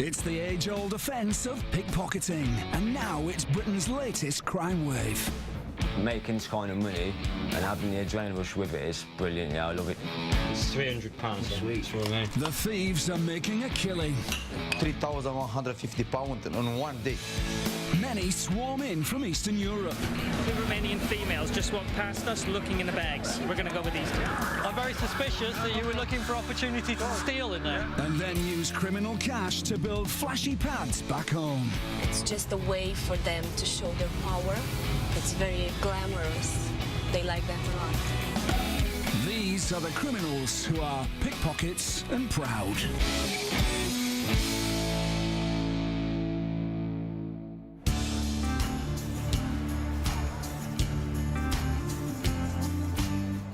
It's the age-old offence of pickpocketing, and now it's Britain's latest crime wave. Making this kind of money and having the adrenaline rush with it is brilliant, yeah, I love it. It's £300, sweet for me. The thieves are making a killing. £3,150 in one day. Many swarm in from Eastern Europe. Two Romanian females just walked past us looking in the bags. We're going to go with these two. I'm very suspicious that you were looking for opportunity to steal in there. And then use criminal cash to build flashy pads back home. It's just a way for them to show their power. It's very glamorous. They like that a lot. These are the criminals who are pickpockets and proud.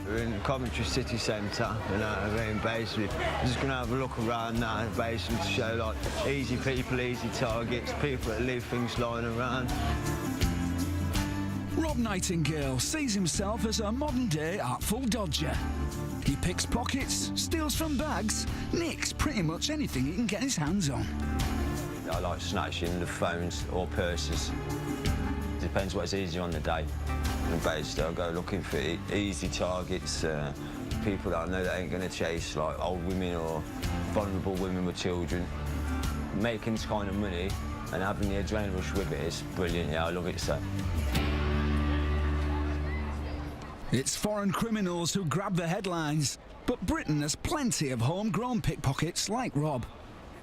We're in Coventry city centre, you know, we're in basically just going to have a look around now, basically to show like easy people, easy targets, people that leave things lying around. Rob Nightingale sees himself as a modern-day artful dodger. He picks pockets, steals from bags, nicks pretty much anything he can get his hands on. I like snatching the phones or purses. Depends what's easier on the day. And basically I go looking for easy targets, people that I know that ain't going to chase, like old women or vulnerable women with children. Making this kind of money and having the adrenaline rush with it is brilliant, yeah, I love it so. It's foreign criminals who grab the headlines, but Britain has plenty of homegrown pickpockets like Rob.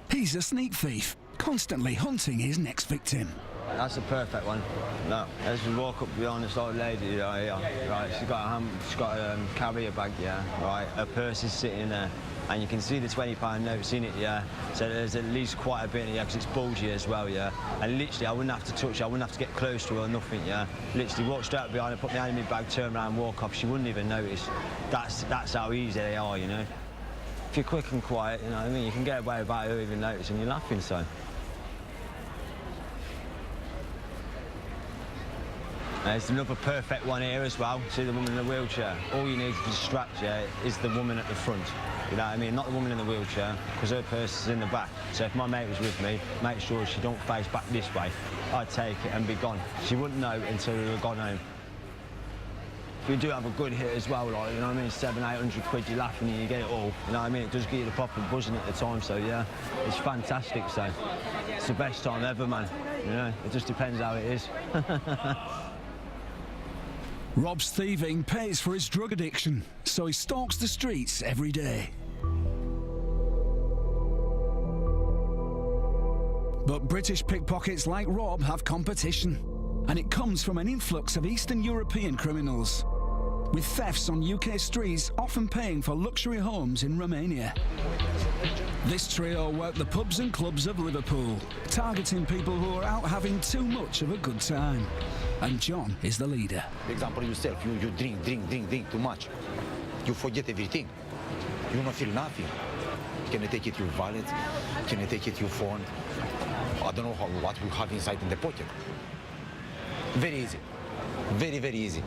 He's a sneak thief, constantly hunting his next victim. That's the perfect one. No, as we walk up behind this old lady, right, she's got a carrier bag, yeah, right, her purse is sitting there, and you can see the £20 notes in it, yeah, so there's at least quite a bit in it, yeah, because it's bulgy as well, yeah, and literally I wouldn't have to touch her, I wouldn't have to get close to her or nothing, yeah, literally walk straight behind her, put my hand in my bag, turn around, walk off, she wouldn't even notice. That's how easy they are, you know. If you're quick and quiet, you know what I mean, you can get away without her even noticing you're laughing, so. There's another perfect one here as well. See the woman in the wheelchair? All you need to distract you is the woman at the front. You know what I mean? Not the woman in the wheelchair, because her purse is in the back. So if my mate was with me, make sure she don't face back this way. I'd take it and be gone. She wouldn't know until we were gone home. If you do have a good hit as well, like, you know what I mean, 700-800 quid, you're laughing and you get it all. You know what I mean? It does give you the proper buzzing at the time, so yeah, it's fantastic, so. It's the best time ever, man. You know, it just depends how it is. Rob's thieving pays for his drug addiction, so he stalks the streets every day. But British pickpockets like Rob have competition, and it comes from an influx of Eastern European criminals, with thefts on UK streets often paying for luxury homes in Romania. This trio work the pubs and clubs of Liverpool, targeting people who are out having too much of a good time. And John is the leader. For example, yourself, you drink too much. You forget everything. You don't feel nothing. Can you take it your wallet? Can you take it your phone? I don't know what we have inside in the pocket. Very easy. Very, very easy.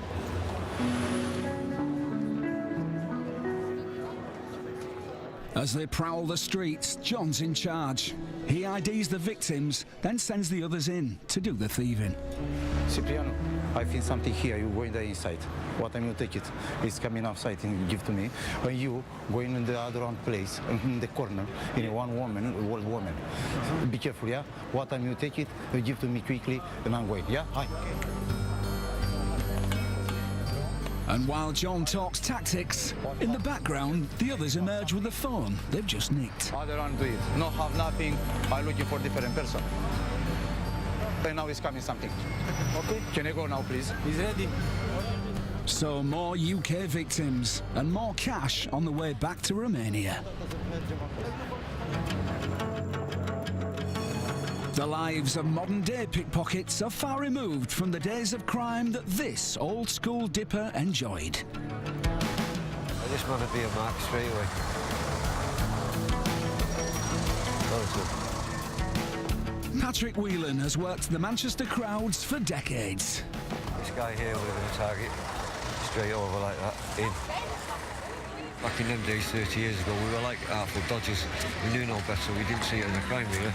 As they prowl the streets, John's in charge. He IDs the victims, then sends the others in to do the thieving. Cipriano, I feel something here. You go in the inside. What time you take it? It's coming outside and you give to me. And you going in the other place, in the corner, in one woman, old woman. Be careful, yeah? What time you take it, you give to me quickly, and I'm going, yeah? Hi. And while John talks tactics, in the background, the others emerge with the phone they've just nicked. Other one do it. No have nothing. I'm looking for different person. And now is coming something. Okay. Can I go now, please? He's ready. So more UK victims and more cash on the way back to Romania. The lives of modern-day pickpockets are far removed from the days of crime that this old-school dipper enjoyed. I just want to be a mark straight away. Patrick Whelan has worked the Manchester crowds for decades. This guy here would have been a target. Straight over like that, in. Back in them days, 30 years ago, we were like artful dodgers. We knew no better, we didn't see it as a crime, really.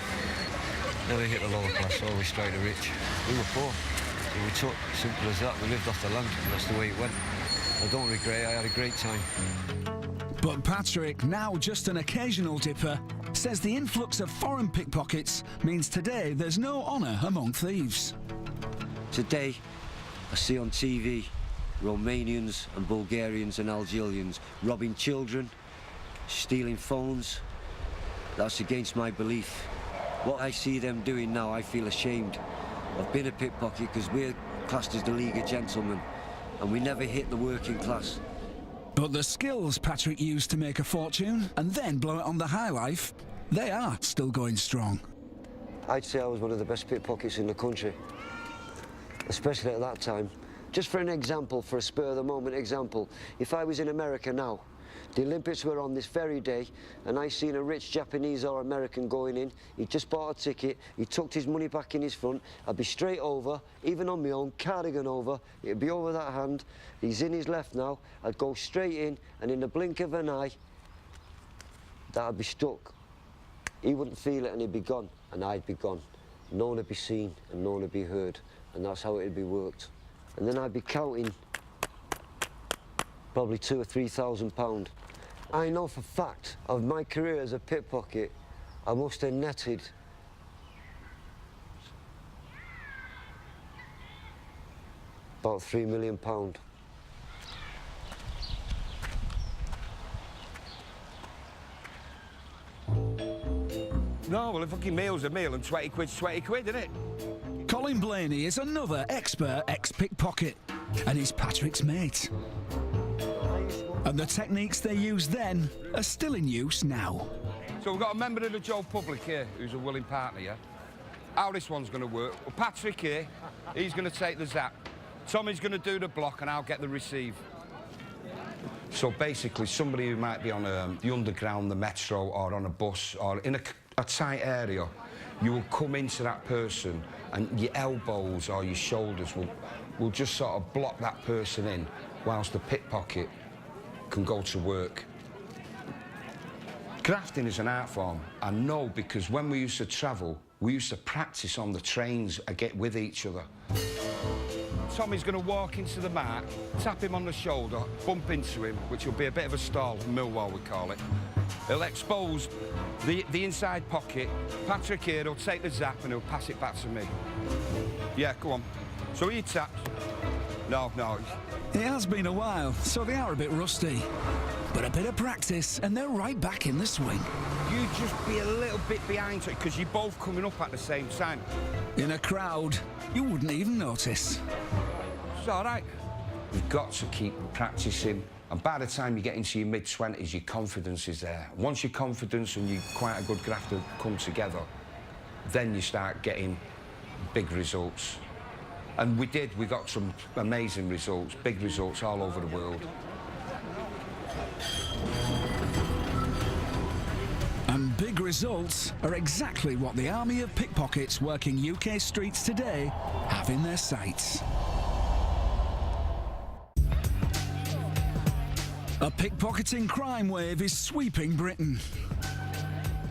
Never hit the lower class, always strike the rich. We were poor, so we took, simple as that. We lived off the land, and that's the way it went. I don't regret it, I had a great time. But Patrick, now just an occasional dipper, says the influx of foreign pickpockets means today there's no honour among thieves. Today, I see on TV Romanians and Bulgarians and Algerians robbing children, stealing phones. That's against my belief. What I see them doing now, I feel ashamed. I've been a pickpocket because we're classed as the League of Gentlemen, and we never hit the working class. But the skills Patrick used to make a fortune and then blow it on the high life, they are still going strong. I'd say I was one of the best pickpockets in the country, especially at that time. Just for an example, for a spur-of-the-moment example, if I was in America now, the Olympics were on this very day, and I seen a rich Japanese or American going in, he just bought a ticket, he tucked his money back in his front, I'd be straight over, even on my own, cardigan over, it'd be over that hand, he's in his left now, I'd go straight in, and in the blink of an eye, that'd be stuck. He wouldn't feel it and he'd be gone, and I'd be gone. No one would be seen and no one would be heard, and that's how it'd be worked. And then I'd be counting probably £2,000 or £3,000. I know for fact of my career as a pickpocket, I must have netted about £3 million. No, well, a fucking meal's a meal and 20 quid's 20 quid, isn't it? Colin Blaney is another expert ex-pickpocket, and he's Patrick's mate. And the techniques they used then are still in use now. So we've got a member of the Joe public here who's a willing partner, yeah? How this one's going to work? Well, Patrick here, he's going to take the zap. Tommy's going to do the block and I'll get the receive. So basically, somebody who might be on the underground, the metro, or on a bus, or in a tight area, you will come into that person and your elbows or your shoulders will just sort of block that person in whilst the pickpocket can go to work. Grafting is an art form, I know, because when we used to travel, we used to practice on the trains with each other. Tommy's going to walk into the mark, tap him on the shoulder, bump into him, which will be a bit of a stall, Millwall we call it. He'll expose the inside pocket. Patrick here will take the zap and he'll pass it back to me. Yeah, go on. So he taps. No. It has been a while, so they are a bit rusty. But a bit of practice and they're right back in the swing. You just be a little bit behind it because you're both coming up at the same time. In a crowd, you wouldn't even notice. It's all right. You've got to keep practicing. And by the time you get into your mid-20s, your confidence is there. Once your confidence and you're quite a good grafter come together, then you start getting big results. And we got some amazing results, big results all over the world. And big results are exactly what the army of pickpockets working UK streets today have in their sights. A pickpocketing crime wave is sweeping Britain.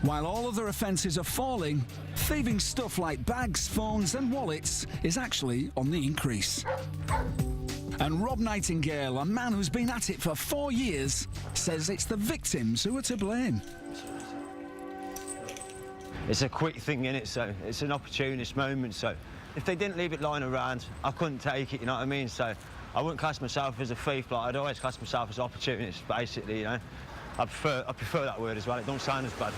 While all other offences are falling, thieving stuff like bags, phones and wallets is actually on the increase. And Rob Nightingale, a man who's been at it for 4 years, says it's the victims who are to blame. It's a quick thing, innit? So it's an opportunist moment. So if they didn't leave it lying around, I couldn't take it, you know what I mean? So I wouldn't class myself as a thief, like I'd always class myself as opportunist, basically, you know? I prefer that word as well, it don't sound as bad.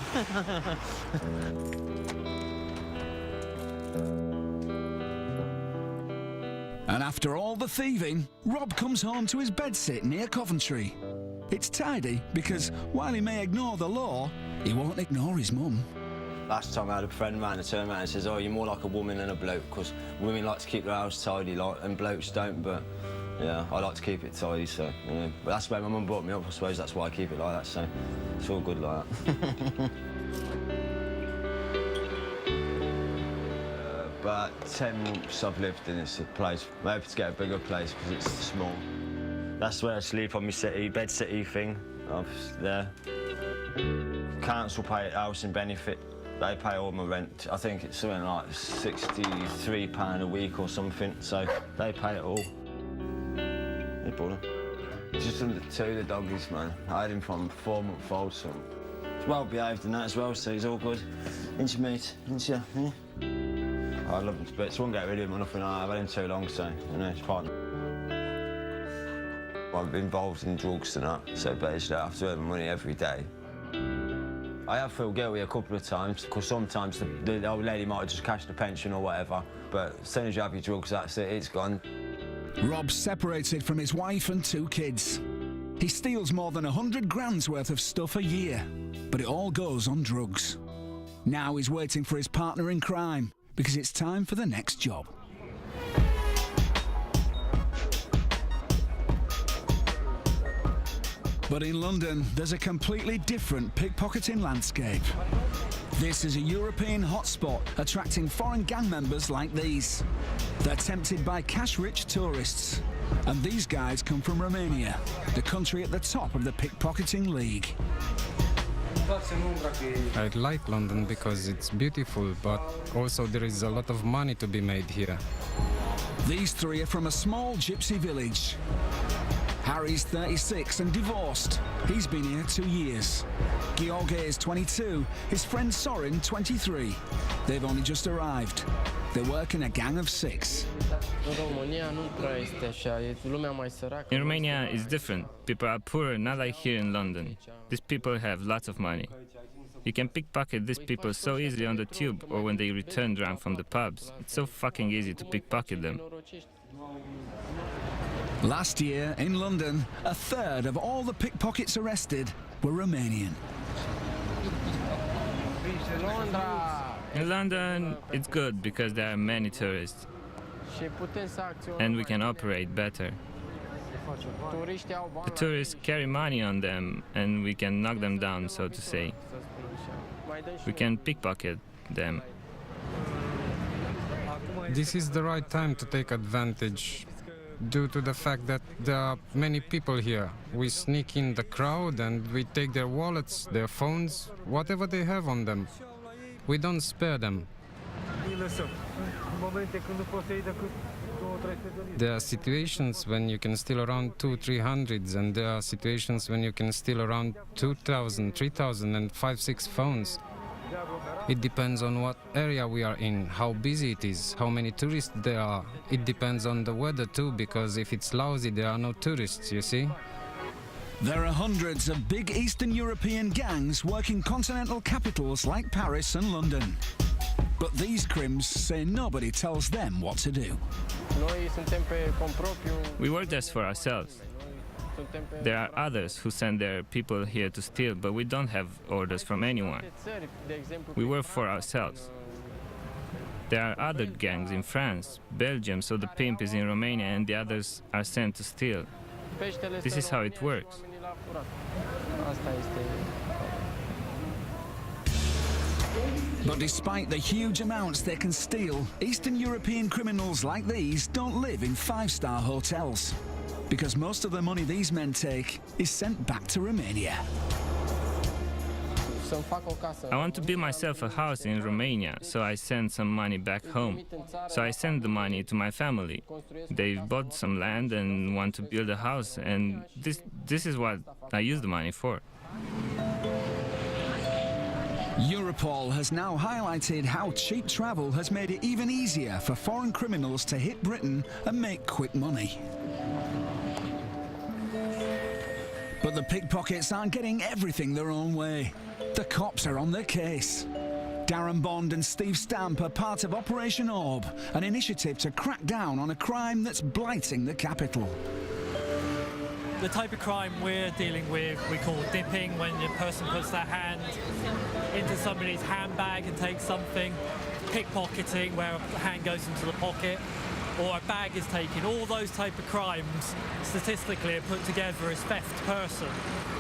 And after all the thieving, Rob comes home to his bedsit near Coventry. It's tidy because while he may ignore the law, he won't ignore his mum. Last time I had a friend man that turned around and says, oh, you're more like a woman than a bloke, because women like to keep their house tidy, like, and blokes don't, but yeah, I like to keep it tidy, so, you know. But that's where my mum brought me up, I suppose that's why I keep it like that, so it's all good like that. About 10 months I've lived in this place. I'm hoping to get a bigger place because it's small. That's where I sleep on my settee, bed settee thing. The council pay housing benefit. They pay all my rent. I think it's something like £63 a week or something, so they pay it all. Hey, brother. Just under two, the doggies, man. I had him from 4-month-old, so he's well behaved and that as well, so he's all good. Into mate, into you. Yeah. I love him, but I won't get rid of him or nothing. I've had him too long, so you know, it's part of I'm involved in drugs and that, so basically I have to earn money every day. I have felt guilty a couple of times, because sometimes the old lady might have just cashed the pension or whatever, but as soon as you have your drugs, that's it, it's gone. Rob's separated from his wife and 2 kids. He steals more than 100 grand's worth of stuff a year, but it all goes on drugs. Now he's waiting for his partner in crime, because it's time for the next job. But in London, there's a completely different pickpocketing landscape. This is a European hotspot, attracting foreign gang members like these. They're tempted by cash-rich tourists. And these guys come from Romania, the country at the top of the pickpocketing league. I like London because it's beautiful, but also there is a lot of money to be made here. These 3 are from a small gypsy village. Harry's 36 and divorced. He's been here 2 years. Gheorghe is 22, his friend Sorin 23. They've only just arrived. They work in a gang of 6. In Romania, it's different. People are poorer, not like here in London. These people have lots of money. You can pickpocket these people so easily on the tube or when they return drunk from the pubs. It's so fucking easy to pickpocket them. Last year, in London, 1/3 of all the pickpockets arrested were Romanian. In London, it's good because there are many tourists. And we can operate better. The tourists carry money on them and we can knock them down, so to say. We can pickpocket them. This is the right time to take advantage, due to the fact that there are many people here. We sneak in the crowd and we take their wallets, their phones, whatever they have on them. We don't spare them. There are situations when you can steal around 200-300, and there are situations when you can steal around 2,000, 3,000 and 5-6 phones. It depends on what area we are in, how busy it is, how many tourists there are. It depends on the weather too, because if it's lousy, there are no tourists, you see? There are hundreds of big Eastern European gangs working continental capitals like Paris and London. But these crims say nobody tells them what to do. We work just for ourselves. There are others who send their people here to steal, but we don't have orders from anyone. We work for ourselves. There are other gangs in France, Belgium, so the pimp is in Romania and the others are sent to steal. This is how it works. But despite the huge amounts they can steal, Eastern European criminals like these don't live in 5-star hotels, because most of the money these men take is sent back to Romania. I want to build myself a house in Romania, so I send some money back home. So I send the money to my family. They bought some land and want to build a house, and this is what I use the money for. Europol has now highlighted how cheap travel has made it even easier for foreign criminals to hit Britain and make quick money. But the pickpockets aren't getting everything their own way. The cops are on their case. Darren Bond and Steve Stamp are part of Operation Orb, an initiative to crack down on a crime that's blighting the capital. The type of crime we're dealing with, we call dipping, when the person puts their hand into somebody's handbag and takes something. Pickpocketing, where a hand goes into the pocket, or a bag is taken. All those type of crimes, statistically, are put together as theft person.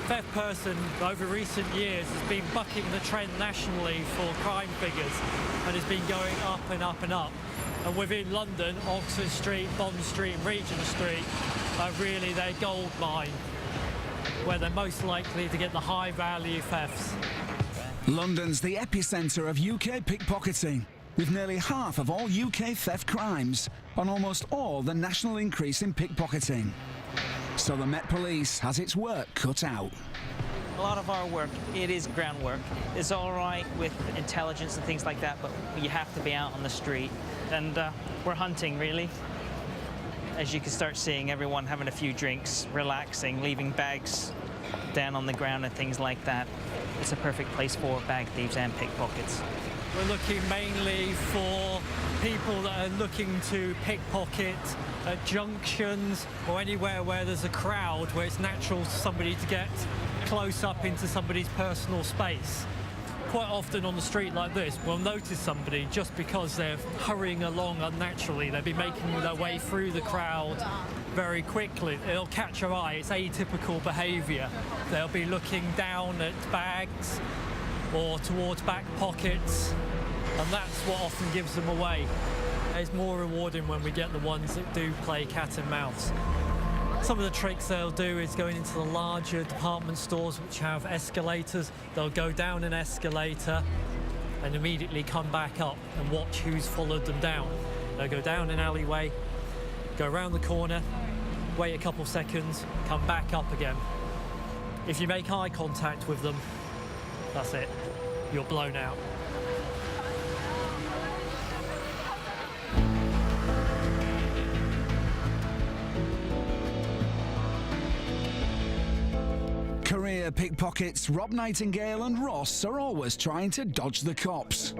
Theft person, over recent years, has been bucking the trend nationally for crime figures, and has been going up and up and up. And within London, Oxford Street, Bond Street, and Regent Street are really their gold mine. where they're most likely to get the high-value thefts. London's the epicentre of UK pickpocketing, with nearly half of all UK theft crimes and almost all the national increase in pickpocketing. So the Met Police has its work cut out. A lot of our work, it is groundwork. It's all right with intelligence and things like that, but you have to be out on the street. And we're hunting, really. As you can start seeing, everyone having a few drinks, relaxing, leaving bags down on the ground and things like that. It's a perfect place for bag thieves and pickpockets. We're looking mainly for people that are looking to pickpocket at junctions or anywhere where there's a crowd, where it's natural for somebody to get close up into somebody's personal space. Quite often on the street like this, we'll notice somebody just because they're hurrying along unnaturally. They'll be making their way through the crowd very quickly. It'll catch your eye. It's atypical behaviour. They'll be looking down at bags or towards back pockets, and that's what often gives them away. It's more rewarding when we get the ones that do play cat and mouse. Some of the tricks they'll do is going into the larger department stores which have escalators. They'll go down an escalator and immediately come back up and watch who's followed them down. They'll go down an alleyway, go around the corner, wait a couple seconds, come back up again. If you make eye contact with them, that's it. You're blown out. Career pickpockets Rob Nightingale and Ross are always trying to dodge the cops.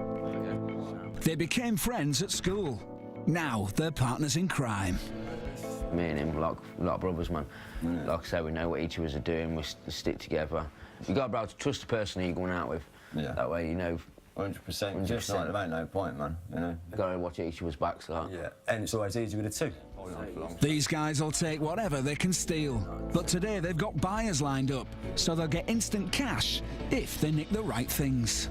They became friends at school. Now they're partners in crime. Me and him, like brothers, man. Like I say, we know what each of us are doing, we stick together. You got to be able to trust the person who you're going out with. Yeah. That way, you know. 100%. Just like, there ain't no point, man. You know. You got to watch each of us backs, like. Yeah, and it's always easy with the two. These guys will take whatever they can steal, but today they've got buyers lined up, so they'll get instant cash if they nick the right things.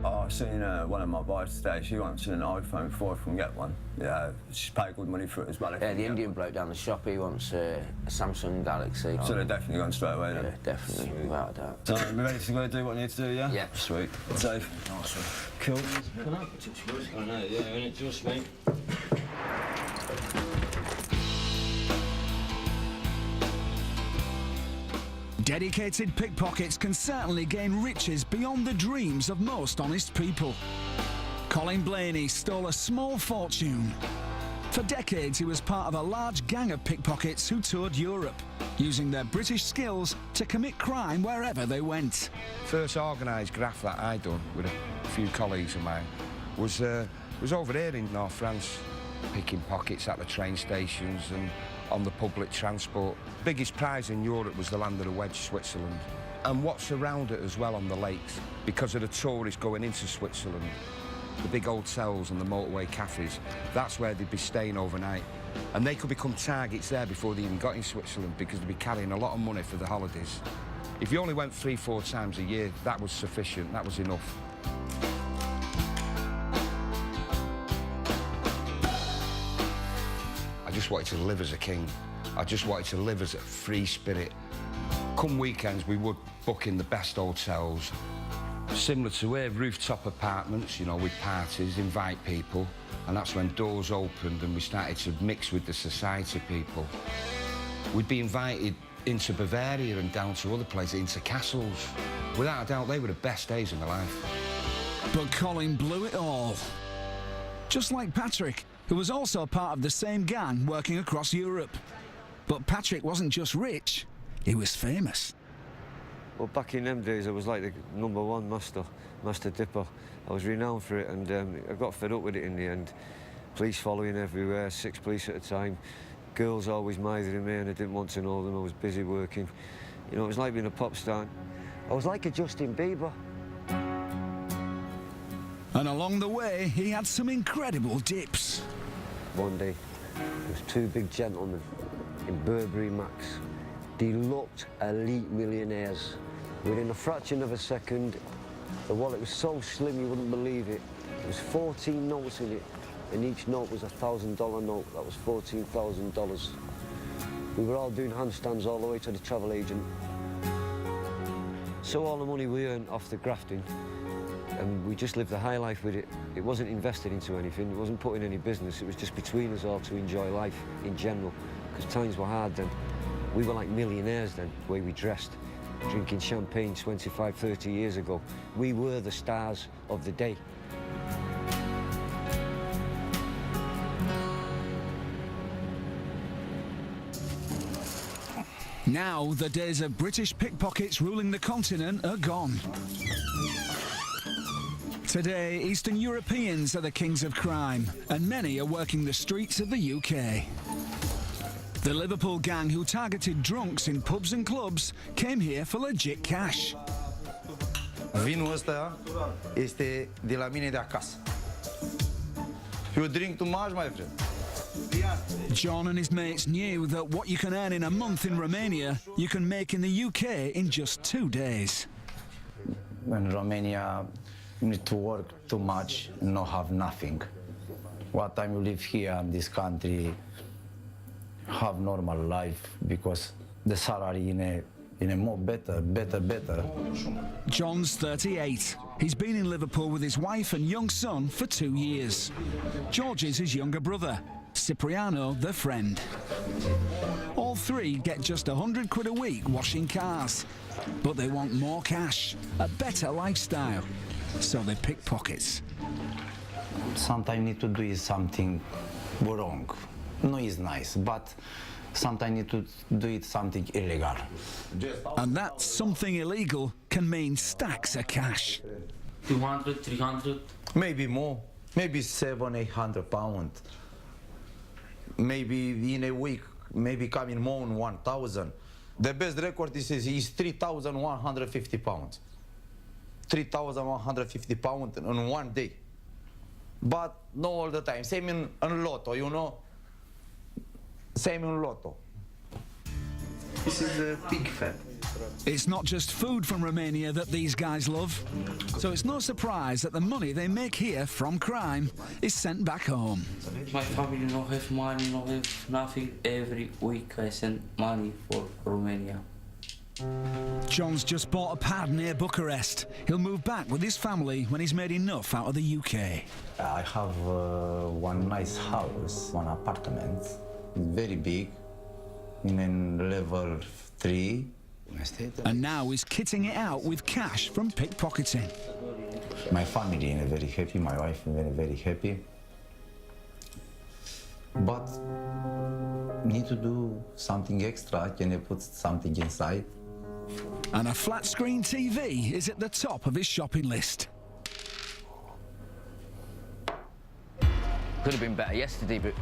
Oh, I've seen one of my buyers today. She wants an iPhone 4 if we can get one. Yeah, she's paid good money for it as well. Yeah, the Indian bloke down the shop, he wants a Samsung Galaxy. So they're definitely going straight away then? Yeah, definitely, without a doubt. So, we ready to go do what we need to do, yeah? Yeah. Sweet. Safe. Awesome. Cool. Can I touch wood? I know, yeah, and it just me. Dedicated pickpockets can certainly gain riches beyond the dreams of most honest people. Colin Blaney stole a small fortune. For decades, he was part of a large gang of pickpockets who toured Europe, using their British skills to commit crime wherever they went. First organised graft that I done with a few colleagues of mine was over here in North France, picking pockets at the train stations and on the public transport. Biggest prize in Europe was the land of the Wedge, Switzerland. And what's around it as well on the lakes, because of the tourists going into Switzerland, the big hotels and the motorway cafes, that's where they'd be staying overnight. And they could become targets there before they even got in Switzerland, because they'd be carrying a lot of money for the holidays. If you only went 3-4 times a year, that was sufficient, that was enough. I just wanted to live as a king. I just wanted to live as a free spirit. Come weekends, we would book in the best hotels, similar to here, rooftop apartments, you know, with parties, invite people, and that's when doors opened and we started to mix with the society people. We'd be invited into Bavaria and down to other places, into castles. Without a doubt, they were the best days of my life. But Colin blew it all. Just like Patrick, who was also part of the same gang working across Europe. But Patrick wasn't just rich, he was famous. Well, back in them days, I was like the #1 master dipper. I was renowned for it, and I got fed up with it in the end. Police following everywhere, 6 police at a time. Girls always mithering me, and I didn't want to know them. I was busy working. You know, it was like being a pop star. I was like a Justin Bieber. And along the way, he had some incredible dips. One day, there was 2 big gentlemen in Burberry Macs. They looked elite millionaires. Within a fraction of a second, the wallet was so slim you wouldn't believe it. There was 14 notes in it, and each note was a $1,000 note. That was $14,000. We were all doing handstands all the way to the travel agent. So all the money we earned off the grafting, and we just lived the high life with it. It wasn't invested into anything, it wasn't put in any business, it was just between us all to enjoy life in general, because times were hard then. We were like millionaires then, the way we dressed, drinking champagne 25, 30 years ago. We were the stars of the day. Now, the days of British pickpockets ruling the continent are gone. Today, Eastern Europeans are the kings of crime, and many are working the streets of the UK. The Liverpool gang who targeted drunks in pubs and clubs came here for legit cash. Vinul ăsta este de la mine de acasă. You drink too much, my friend. John and his mates knew that what you can earn in a month in Romania, you can make in the UK in just 2 days. In Romania, you need to work too much and not have nothing. What time you live here in this country, have normal life because the salary in a more better. John's 38. He's been in Liverpool with his wife and young son for 2 years. George is his younger brother. Cipriano, their friend. All three get just 100 quid a week washing cars, but they want more cash, a better lifestyle, so they pick pockets. Sometimes need to do something wrong. No, it's nice, but sometimes need to do it something illegal. And that something illegal can mean stacks of cash. 200, 300? Maybe more, maybe 700-800 pounds. Maybe in a week, maybe coming more than 1,000. The best record is 3,150 pounds. 3,150 pounds in 1 day. But not all the time. Same in lotto, you know? Same in lotto. This is a pig fat. It's not just food from Romania that these guys love. So it's no surprise that the money they make here from crime is sent back home. My family no have money, no have nothing. Every week I send money for Romania. John's just bought a pad near Bucharest. He'll move back with his family when he's made enough out of the UK. I have one nice house, one apartment, very big, in level 3. And now he's kitting it out with cash from pickpocketing. My family is very happy, my wife is very, very happy. But need to do something extra, can you put something inside? And a flat screen TV is at the top of his shopping list. Could have been better yesterday, but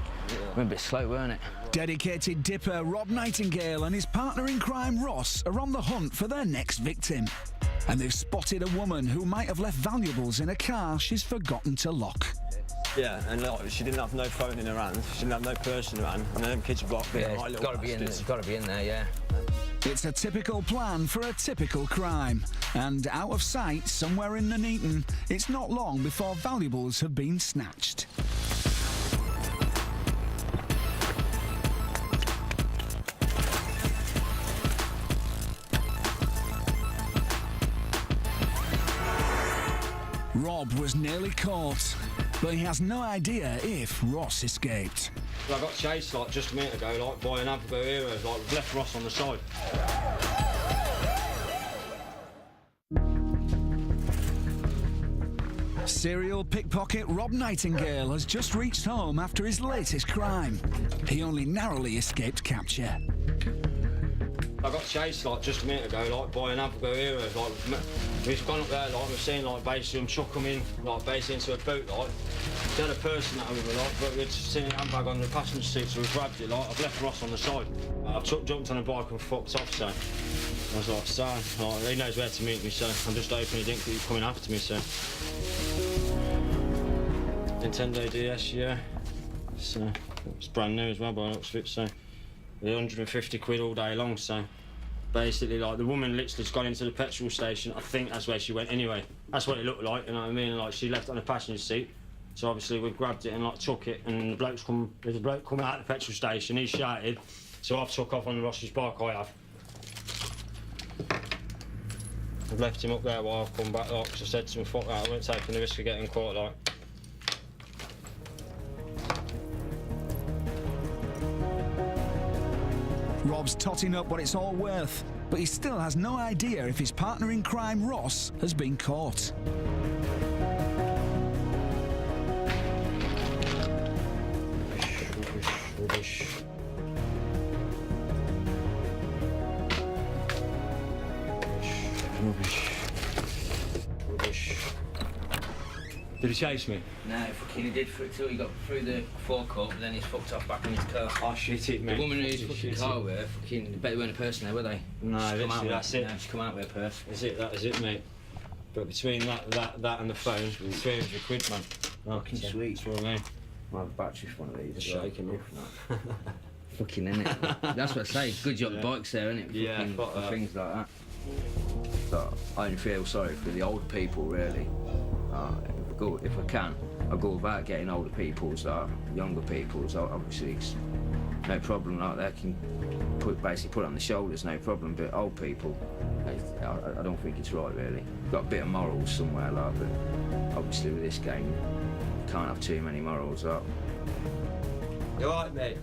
we're a bit slow, weren't it? Dedicated dipper Rob Nightingale and his partner in crime Ross are on the hunt for their next victim. And they've spotted a woman who might have left valuables in a car she's forgotten to lock. Yeah, and like, she didn't have no phone in her hand, she didn't have no purse in her hand, and them kids blocked me. Yeah, it's got to be in there, yeah. It's a typical plan for a typical crime. And out of sight, somewhere in Nuneaton, it's not long before valuables have been snatched. Rob was nearly caught, but he has no idea if Ross escaped. I got chased like just a minute ago, like by an Abigail hero, like left Ross on the side. Serial pickpocket Rob Nightingale has just reached home after his latest crime. He only narrowly escaped capture. I got chased like just a minute ago, like by an Abigail hero, like we've gone up there, like we've seen like basically him chuck him in, like basically into a boot, like. They had a person that we were like, but we'd seen a handbag on the passenger seat, so we grabbed it, like I've left Ross on the side. I jumped on a bike and fucked off, so I was like, son, like, he knows where to meet me, so I'm just hoping he didn't keep coming after me, so. Nintendo DS, yeah. So it's brand new as well by the looks of it, so. 150 quid all day long, so basically like the woman literally just got into the petrol station. I think that's where she went anyway. That's what it looked like, you know what I mean? Like she left it on the passenger seat. So obviously we grabbed it and like took it, and there's a bloke coming out of the petrol station, he shouted, So I've took off on Ross's bike, I have. I've left him up there while I've come back, like, 'cause I said to him, fuck that, I weren't taking the risk of getting caught, like. Rob's totting up what it's all worth, but he still has no idea if his partner in crime, Ross, has been caught. Rubbish. Did he chase me? No, fucking he did till he got through the forecourt, but then he's fucked off back in his car. Oh, shit it, mate. The woman who's fucking car with, fucking, bet they weren't a person there, were they? No, literally, that's it. No, she's come out with a purse. That is it, mate. But between that and the phone, 300 quid, man. Fucking sweet. That's what I mean. My battery's one of these. It's shaking off. Fucking innit? That's what I say. Good job the bike's there, innit? Yeah, fucking, fuck that. Things like that. So I only feel sorry for the older people, really. If I can, I'll go without getting older people's, younger people's. Obviously, it's no problem like that. Can basically put it on the shoulders, no problem. But old people, I don't think it's right, really. Got a bit of morals somewhere, like, but obviously with this game, you can't have too many morals, like. You alright, mate?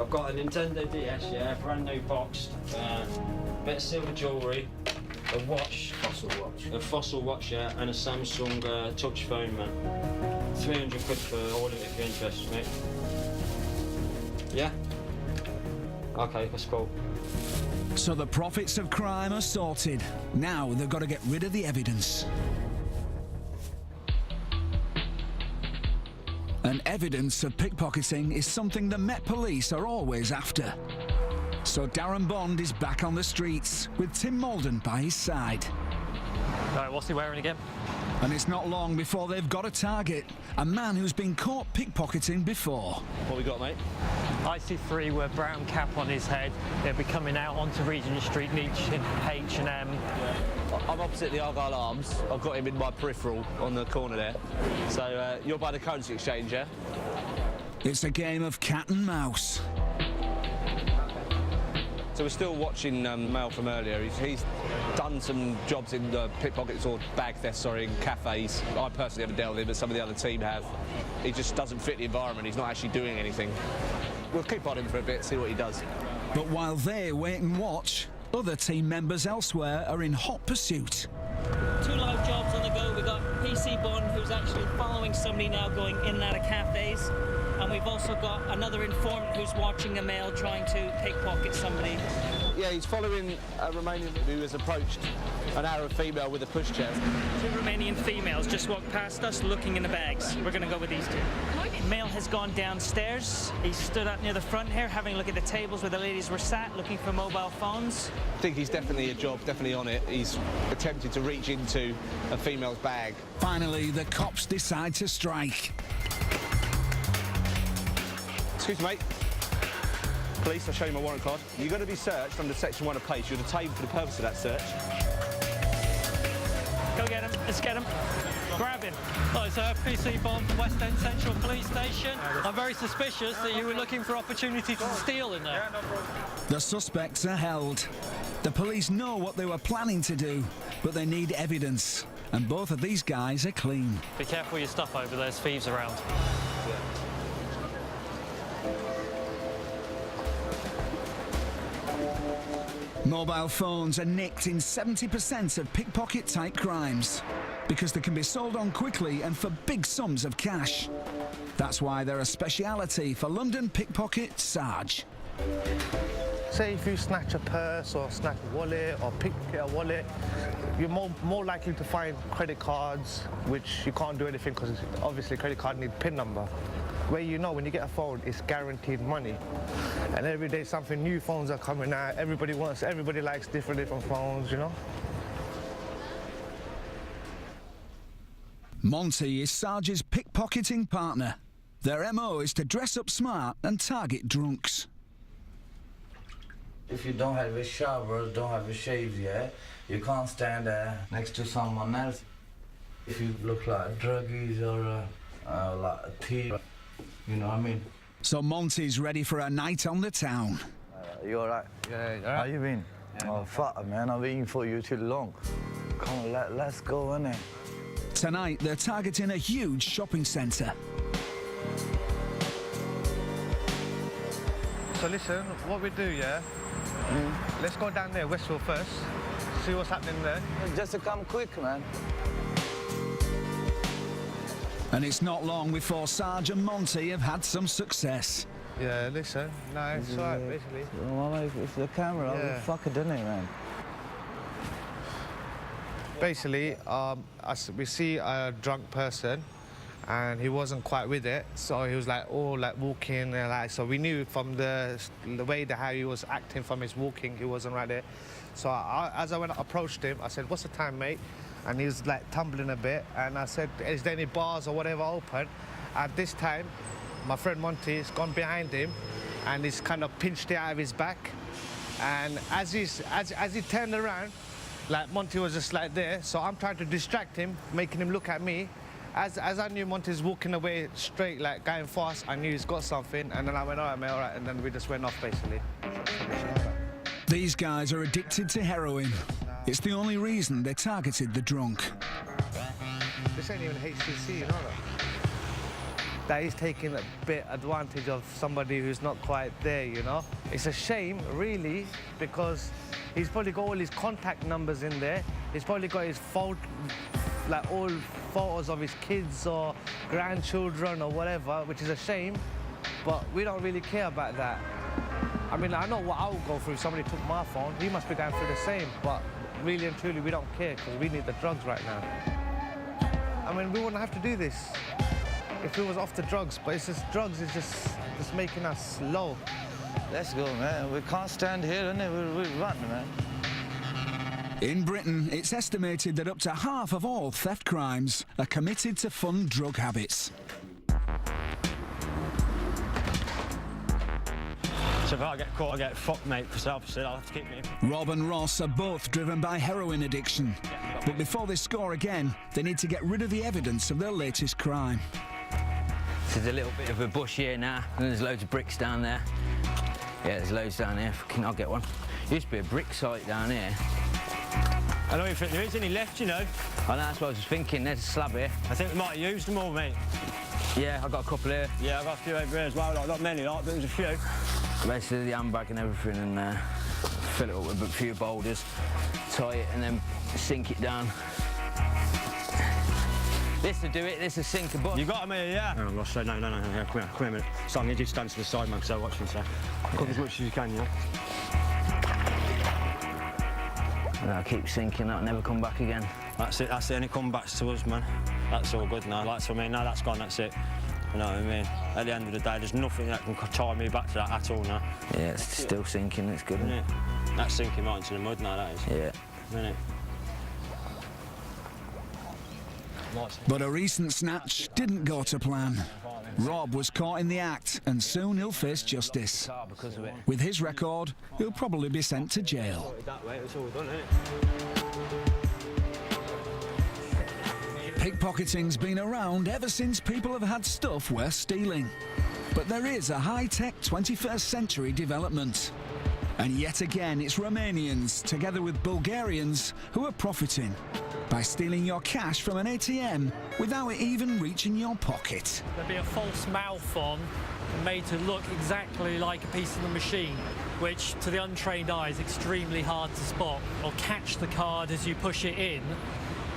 I've got a Nintendo DS, yeah, brand new boxed, bit of silver jewellery, a watch, a fossil watch, yeah, and a Samsung touch phone, man. 300 quid for all of it if you're interested, mate. Yeah? Okay, that's cool. So the profits of crime are sorted. Now they've got to get rid of the evidence. And evidence of pickpocketing is something the Met Police are always after. So Darren Bond is back on the streets with Tim Malden by his side. Right, what's he wearing again? And it's not long before they've got a target, a man who's been caught pickpocketing before. What we got, mate? IC3 with a brown cap on his head. They'll be coming out onto Regent Street, niche in H&M. I'm opposite the Argyle Arms. I've got him in my peripheral on the corner there. So you're by the currency exchange, yeah? It's a game of cat and mouse. So we're still watching Mail from earlier. He's done some jobs in pickpockets or bag theft, sorry, in cafes. I personally haven't dealt with him, but some of the other team have. He just doesn't fit the environment. He's not actually doing anything. We'll keep on him for a bit, see what he does. But while they wait and watch, other team members elsewhere are in hot pursuit. 2 live jobs on the go. We've got PC Bond, who's actually following somebody now going in and out of cafes. And we've also got another informant who's watching a male trying to pickpocket somebody. Yeah, he's following a Romanian who has approached an Arab female with a pushchair. 2 Romanian females just walked past us looking in the bags. We're going to go with these 2. Male has gone downstairs. He stood up near the front here, having a look at the tables where the ladies were sat, looking for mobile phones. I think he's definitely a job, definitely on it. He's attempted to reach into a female's bag. Finally, the cops decide to strike. Excuse me, mate. Police, I'll show you my warrant card. You're going to be searched under Section 1 of PACE. You're detained for the purpose of that search. Go get him. Let's get him. Grab him. Hi, sir. PC Bond from West End Central Police Station. I'm very suspicious that you were looking for opportunity to steal in there. The suspects are held. The police know what they were planning to do, but they need evidence. And both of these guys are clean. Be careful your stuff over there. There's thieves around. Mobile phones are nicked in 70% of pickpocket-type crimes because they can be sold on quickly and for big sums of cash. That's why they're a speciality for London pickpocket Sarge. Say if you snatch a purse or snatch a wallet or pickpocket a wallet, you're more likely to find credit cards, which you can't do anything because obviously credit card needs PIN number. Where you know when you get a phone, it's guaranteed money. And every day something new phones are coming out. Everybody likes different phones, you know? Monty is Sarge's pickpocketing partner. Their MO is to dress up smart and target drunks. If you don't have a shower, don't have a shave yet, you can't stand next to someone else. If you look like druggies or like a thief, you know what I mean? So Monty's ready for a night on the town. You alright? Yeah, How you been? Oh, fuck, man, I've been waiting for you too long. Come on, let's go, innit? Tonight, they're targeting a huge shopping centre. So listen, what we do, yeah? Let's go down there, Westfield first, see what's happening there. Just to come quick, man. And it's not long before Sarge and Monty have had some success. Yeah, listen, no, it's alright, basically. Well, it's the camera, Yeah. we fucking done it, man. Basically, we see a drunk person, and he wasn't quite with it, so he was like, walking, and like, so we knew from the way how he was acting from his walking, he wasn't right there. So as I approached him, I said, "What's the time, mate?" And he was like tumbling a bit, and I said, "Is there any bars or whatever open?" At this time, my friend Monty has gone behind him, and he's kind of pinched it out of his back. And as he turned around, like Monty was just like there, so I'm trying to distract him, making him look at me. As I knew Monty's walking away straight, like going fast, I knew he's got something, and then I went, "All right, mate, all right," and then we just went off, basically. These guys are addicted to heroin. It's the only reason they targeted the drunk. This ain't even HCC, you know that? That he's taking a bit advantage of somebody who's not quite there, you know? It's a shame, really, because he's probably got all his contact numbers in there. He's probably got his phone, like all photos of his kids or grandchildren or whatever, which is a shame, but we don't really care about that. I mean, I know what I would go through if somebody took my phone. He must be going through the same, but really and truly, we don't care because we need the drugs right now. I mean, we wouldn't have to do this if it was off the drugs, but it's just drugs is just making us low. Let's go, man. We can't stand here, innit? We'll run, man. In Britain, it's estimated that up to half of all theft crimes are committed to fun drug habits. So if I get caught, I get fucked, mate, because obviously I'll have to keep me. Rob and Ross are both driven by heroin addiction. But before they score again, they need to get rid of the evidence of their latest crime. There's a little bit of a bush here now, and there's loads of bricks down there. Yeah, there's loads down here. Fucking, I'll get one. Used to be a brick site down here. I don't even think there is any left, you know. I know, that's what I was thinking. There's a slab here. I think we might have used them all, mate. Yeah, I've got a couple here. Yeah, I've got a few over here as well. Like, not many, like, but there's a few. Basically, the handbag and everything, and fill it up with a few boulders, tie it, and then sink it down. This will do it. This will sink a bush. You got them here, yeah? Oh, Ross, no, come here a minute. So I need you to stand to the side, man, because I'll watch you, so. Cover as much as you can, yeah? And I'll keep sinking that, never come back again. That's it, that's the only comebacks to us, man. That's all good now. That's what I mean, now that's gone, that's it. You know what I mean? At the end of the day, there's nothing that can tie me back to that at all now. Yeah, it's still sinking, it's good, isn't it? That's sinking right into the mud now, that is. Yeah. Isn't it? But a recent snatch didn't go to plan. Rob was caught in the act, and soon he'll face justice. With his record, he'll probably be sent to jail. Pickpocketing's been around ever since people have had stuff worth stealing. But there is a high-tech 21st century development. And yet again, it's Romanians, together with Bulgarians, who are profiting by stealing your cash from an ATM without it even reaching your pocket. There'll be a false mouth on, made to look exactly like a piece of the machine, which to the untrained eye is extremely hard to spot. Or catch the card as you push it in,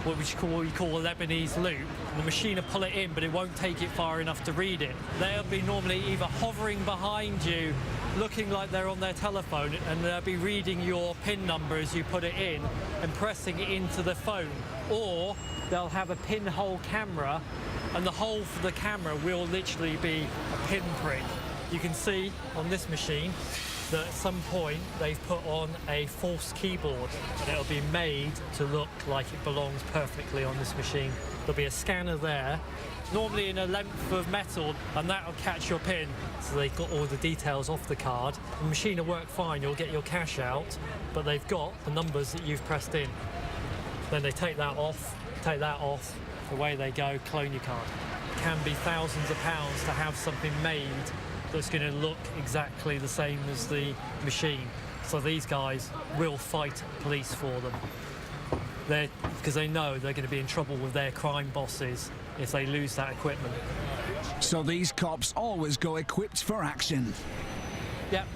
what we call a Lebanese loop. The machine will pull it in, but it won't take it far enough to read it. They'll be normally either hovering behind you, looking like they're on their telephone, and they'll be reading your PIN number as you put it in and pressing it into the phone. Or they'll have a pinhole camera, and the hole for the camera will literally be a pinprick. You can see on this machine that at some point they've put on a false keyboard, and it'll be made to look like it belongs perfectly on this machine. There'll be a scanner there, normally in a length of metal, and that'll catch your PIN. So they've got all the details off the card. The machine will work fine, you'll get your cash out, but they've got the numbers that you've pressed in. Then they take that off, away they go, clone your card. It can be thousands of pounds to have something made that's going to look exactly the same as the machine. So these guys will fight police for them. Because they know they're going to be in trouble with their crime bosses if they lose that equipment. So these cops always go equipped for action. Yep.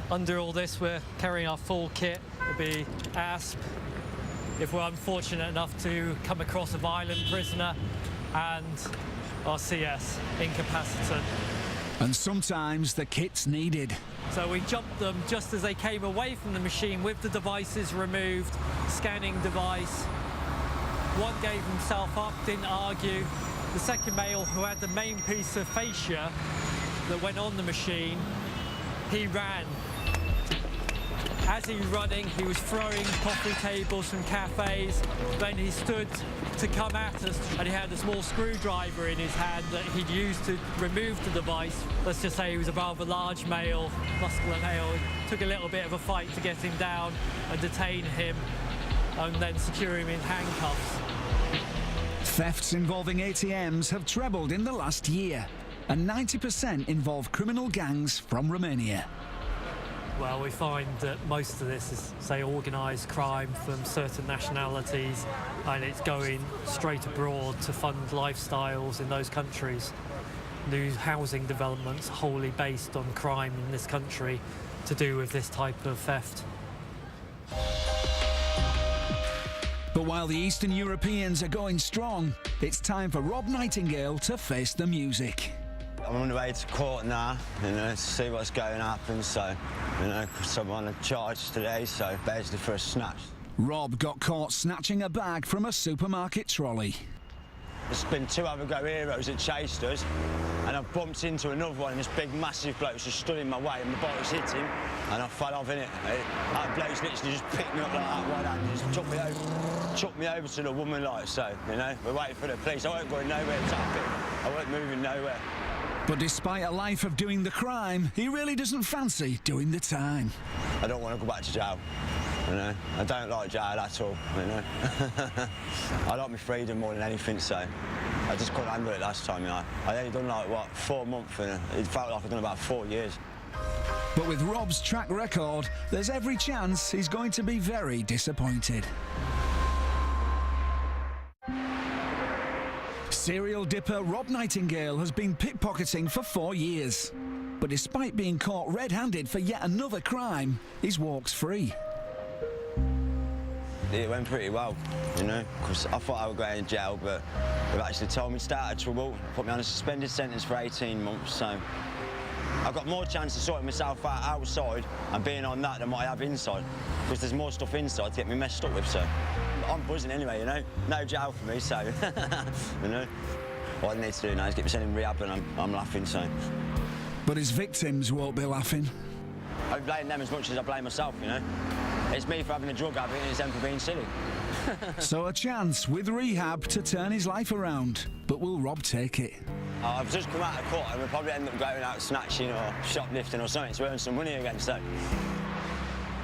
Under all this, we're carrying our full kit. It'll be ASP, if we're unfortunate enough to come across a violent prisoner, and our CS, incapacitant. And sometimes the kit's needed. So we jumped them just as they came away from the machine with the devices removed, scanning device. One gave himself up, didn't argue. The second male, who had the main piece of fascia that went on the machine, he ran. As he was running, he was throwing coffee tables from cafes. Then he stood to come at us, and he had a small screwdriver in his hand that he'd used to remove the device. Let's just say he was a rather large male, muscular male. It took a little bit of a fight to get him down and detain him, and then secure him in handcuffs. Thefts involving ATMs have trebled in the last year, and 90% involve criminal gangs from Romania. Well, we find that most of this is, say, organised crime from certain nationalities, and it's going straight abroad to fund lifestyles in those countries. New housing developments wholly based on crime in this country to do with this type of theft. But while the Eastern Europeans are going strong, it's time for Rob Nightingale to face the music. I'm on the way to court now, to see what's going to happen, so, I'm on a charge today, so basically for a snatch. Rob got caught snatching a bag from a supermarket trolley. There's been 2 other Go heroes that chased us, and I've bumped into another one, and this big, massive bloke just stood in my way, and the bike's hit him, and I fell off in it. That bloke's literally just picked me up like that, one hand, and just chucked me over to the woman, like so, We're waiting for the police. I weren't going nowhere tapping. I weren't moving nowhere. But despite a life of doing the crime, he really doesn't fancy doing the time. I don't want to go back to jail, I don't like jail at all, I like my freedom more than anything, so I just couldn't handle it last time, I only done 4 months, and it felt like I'd done about 4 years. But with Rob's track record, there's every chance he's going to be very disappointed. Serial dipper Rob Nightingale has been pickpocketing for 4 years. But despite being caught red-handed for yet another crime, he's walks free. It went pretty well, because I thought I would go in jail, but they've actually told me to stay out of trouble, put me on a suspended sentence for 18 months, so I've got more chance of sorting myself out outside and being on that than what I have inside, because there's more stuff inside to get me messed up with, so I'm buzzing anyway, no jail for me, so, what I need to do now is get myself in rehab, and I'm laughing, so. But his victims won't be laughing. I blame them as much as I blame myself, It's me for having a drug habit and it's them for being silly. So a chance with rehab to turn his life around. But will Rob take it? I've just come out of court and we'll probably end up going out snatching or shoplifting or something to earn some money again, so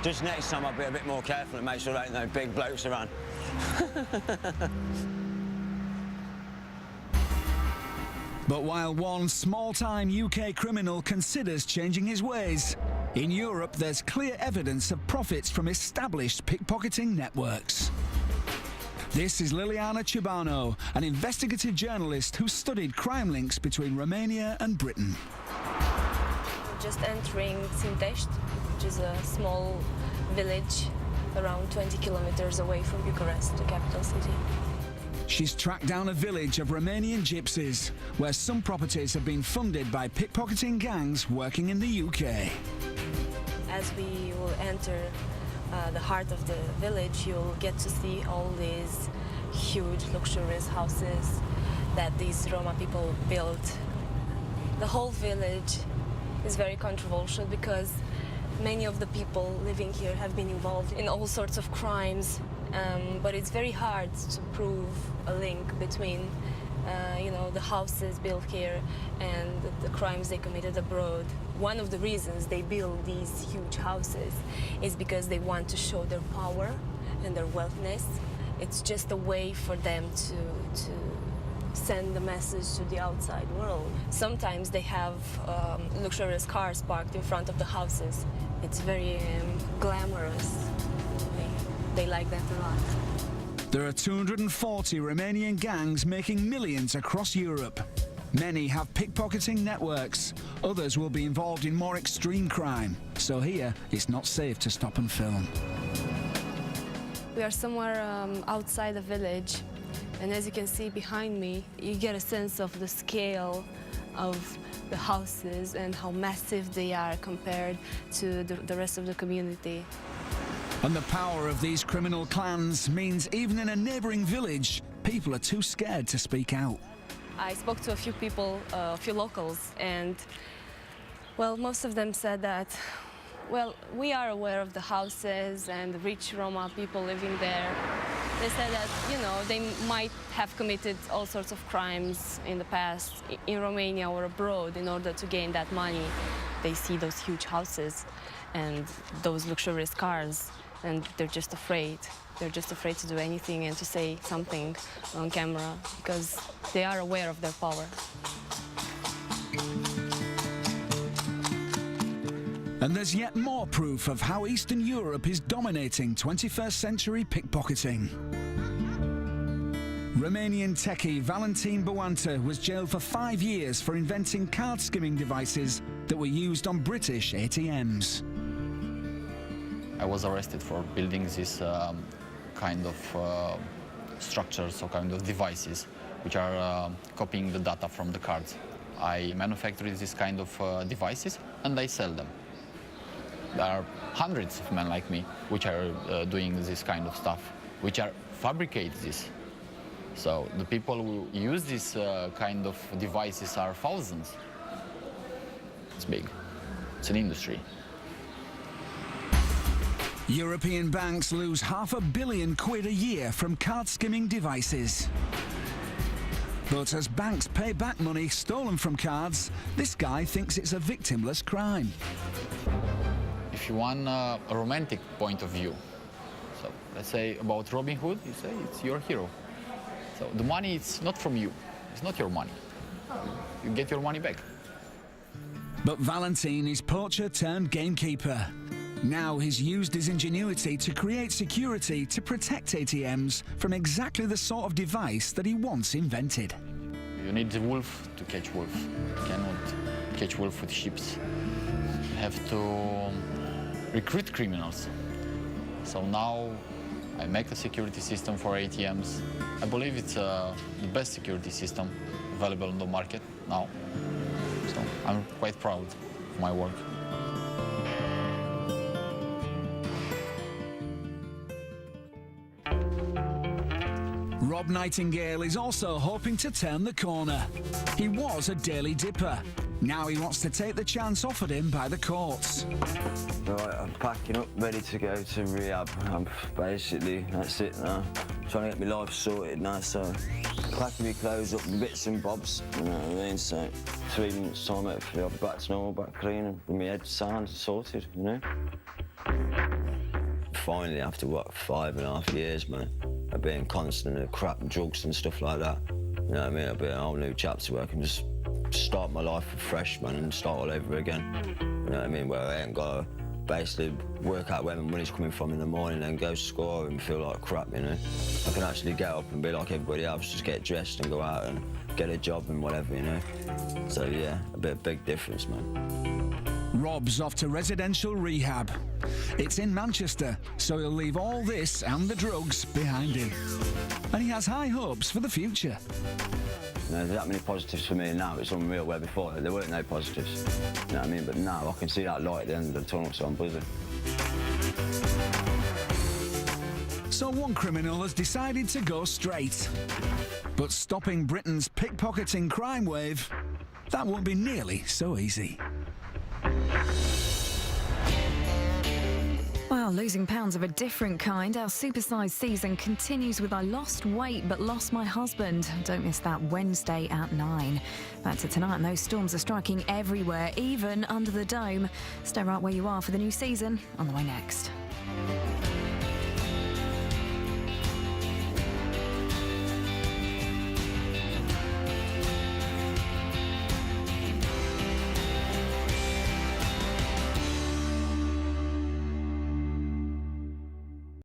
just next time I'll be a bit more careful and make sure there ain't no big blokes around. But while one small-time UK criminal considers changing his ways, in Europe there's clear evidence of profits from established pickpocketing networks. This is Liliana Cibano, an investigative journalist who studied crime links between Romania and Britain. Just entering Țintești, which is a small village around 20 kilometers away from Bucharest, the capital city. She's tracked down a village of Romanian gypsies, where some properties have been funded by pickpocketing gangs working in the UK. As we will enter the heart of the village, you'll get to see all these huge, luxurious houses that these Roma people built. The whole village is very controversial because many of the people living here have been involved in all sorts of crimes. But it's very hard to prove a link between, the houses built here and the crimes they committed abroad. One of the reasons they build these huge houses is because they want to show their power and their wealthiness. It's just a way for them to send the message to the outside world. Sometimes they have luxurious cars parked in front of the houses. It's very glamorous. They like that a lot. There are 240 Romanian gangs making millions across Europe. Many have pickpocketing networks. Others will be involved in more extreme crime. So here, it's not safe to stop and film. We are somewhere outside the village, and as you can see behind me, you get a sense of the scale of the houses and how massive they are compared to the rest of the community. And the power of these criminal clans means even in a neighbouring village, people are too scared to speak out. I spoke to a few people, a few locals, and, well, most of them said that, well, we are aware of the houses and the rich Roma people living there. They said that, you know, they might have committed all sorts of crimes in the past in Romania or abroad in order to gain that money. They see those huge houses and those luxurious cars, and they're just afraid. They're just afraid to do anything and to say something on camera because they are aware of their power. And there's yet more proof of how Eastern Europe is dominating 21st century pickpocketing. Romanian techie Valentin Băuantă was jailed for 5 years for inventing card skimming devices that were used on British ATMs. I was arrested for building this kind of structures or kind of devices which are copying the data from the cards. I manufacture this kind of devices and I sell them. There are hundreds of men like me which are doing this kind of stuff, which are fabricate this. So the people who use this kind of devices are thousands. It's big. It's an industry. European banks lose £500 million a year from card skimming devices. But as banks pay back money stolen from cards, this guy thinks it's a victimless crime. If you want a romantic point of view, so let's say about Robin Hood, you say it's your hero. So the money is not from you, it's not your money. You get your money back. But Valentin is poacher turned gamekeeper. Now he's used his ingenuity to create security to protect ATMs from exactly the sort of device that he once invented. You need the wolf to catch wolf. You cannot catch wolf with sheep. You have to recruit criminals. So now I make a security system for ATMs. I believe it's the best security system available on the market now. So I'm quite proud of my work. Rob Nightingale is also hoping to turn the corner. He was a daily dipper. Now he wants to take the chance offered him by the courts. Right, I'm packing up, ready to go to rehab. I'm basically, that's it now. Trying to get my life sorted now, so packing my clothes up, bits and bobs, you know what I mean? So 3 months' time, hopefully I'll be back to normal, back clean, and with my head sound sorted, you know? Finally, after what, 5.5 years, man, of being constant in crap and drugs and stuff like that, you know what I mean? It'll be a whole new chapter where I can just start my life afresh, man, and start all over again. You know what I mean? Where I ain't got to basically work out where my money's coming from in the morning and go score and feel like crap, you know? I can actually get up and be like everybody else, just get dressed and go out and get a job and whatever, you know? So, yeah, a big difference, man. Rob's off to residential rehab. It's in Manchester, so he'll leave all this and the drugs behind him. And he has high hopes for the future. You know, there's that many positives for me now, it's unreal, where before there weren't no positives. You know what I mean? But now I can see that light at the end of the tunnel, so I'm buzzing. So one criminal has decided to go straight. But stopping Britain's pickpocketing crime wave, that won't be nearly so easy. Well, losing pounds of a different kind, our supersized season continues with I lost weight but lost my husband. Don't miss that Wednesday at 9. Back to tonight, and those storms are striking everywhere, even under the dome. Stay right where you are for the new season, on the way next.